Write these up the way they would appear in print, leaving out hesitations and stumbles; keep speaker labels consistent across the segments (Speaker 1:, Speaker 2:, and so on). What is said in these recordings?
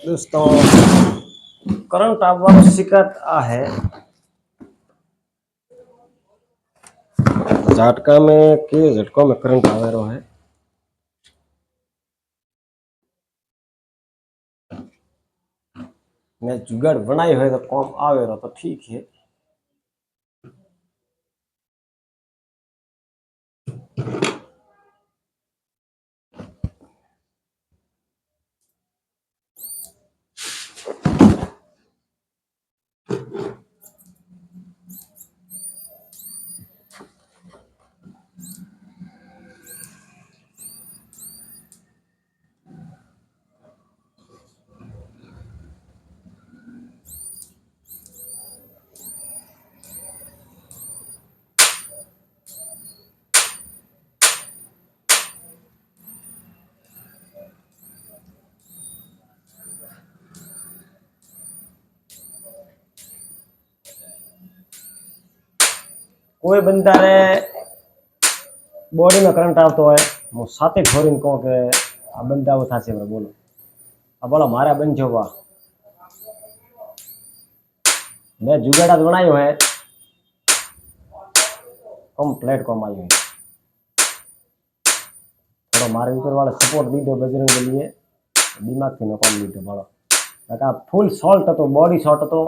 Speaker 1: दोस्तों करंट आवવાનો शिकायत आ है झटका में के झटकों में करंट आवेरो है। मैं जुगाड़ बनाई है तो कौन आवेरो तो ठीक है। कोई बंदा रे बॉडी में करंट आवतो है હું સાતે ફોરીને કહું કે આ બંધ આવો થશે બરાબર બોલો આ બોલો મારા બંધ જોવા मैं जुगाड़ बनायो है कंप्लीट कम आई है थोड़ा मारे ऊपर वाले सपोर्ट दीदो बजरंग के लिए दिमाग थी मैं कम लीधो बोलो काका फूल सॉल्ट तो बॉडी शॉट तो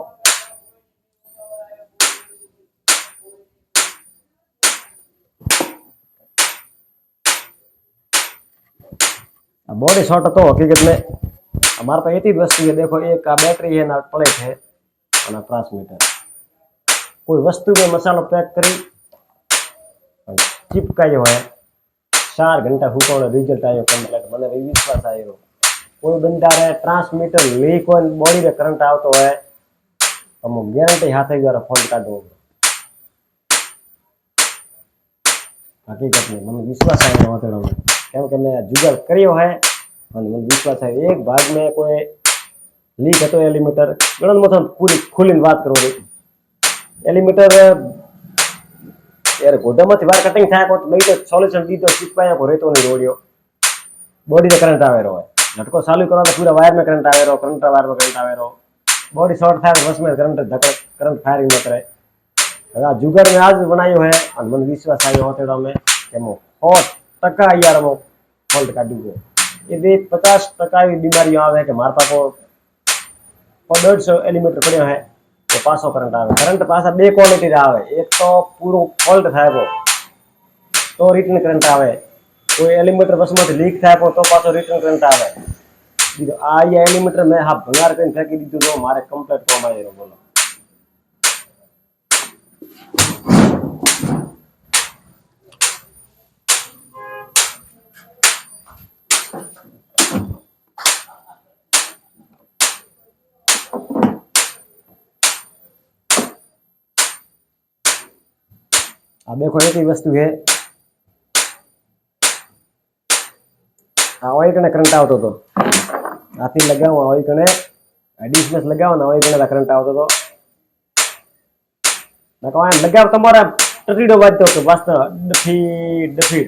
Speaker 1: बॉडी शॉट तो हकीकत में हमारे पास इतनी वस्तु है। देखो एक आ बैटरी है ना प्लेट है ना ट्रांसमीटर कोई वस्तु में मसालो पैक करी चिपकायो है 4 घंटा हुको रिजल्ट आयो कंप्लीट मैंने विश्वास आयो। कोई बंदा रे ट्रांसमीटर लीक हो बॉडी में करंट आवतो है तो गारंटी हाथ द्वारा फॉल्ट काढो हकीकत में मैंने विश्वास आयो होतेड़ो में केम के मैं जुगाड़ करियो है और मुझे विश्वास है। एक भाग में कोई लीक हतो एलिमीटर गणन मथन पूरी खुलीने बात करो एलिमीटर यार गोडामांथी बार कटिंग थाय तो मैं तो सोल्यूशन दीधो चिपकाया को रेतो नहीं रोड्यो बॉडी में करंट आवेरो है झटको चालू करो तो पूरा वायर में करंट आवेरो करंट वायर में करंट आवेरो बॉडी शॉर्ट थाय तो बस में करंट फायरिंग न करे। હવે जुगाड़ में आज बनायो है और मन विश्वास आयो होतेड़ो में કે મો 100% यार मो फॉल्ट काढी गयो ये भी 50% बीमारियों आवे कि मार पाको 150 एलिमीटर पड़ो है तो पासो करंट आवे करंट पासा बे क्वॉलिटी रा आवे एक तो पूरो फॉल्ट थाय तो रिटर्न करंट आवे कोई एलिमीटर बस में लीक थाय तो पासो रिटर्न करंट आवे बीजो आ ये एलिमीटर में हा भंगार करीने फेंकी दीधो तो मारे कंप्लीट काम आयो बोलो। आ देखो एक ही वस्तु है वही कने करंट आवतो तो आती लगाओ वही कने डिस्मिस लगाओ ना वही कने करंट आवतो तो मैं कहवा लगाओ तुम्हारा टटीडो वाजतो तो बस डफी डफी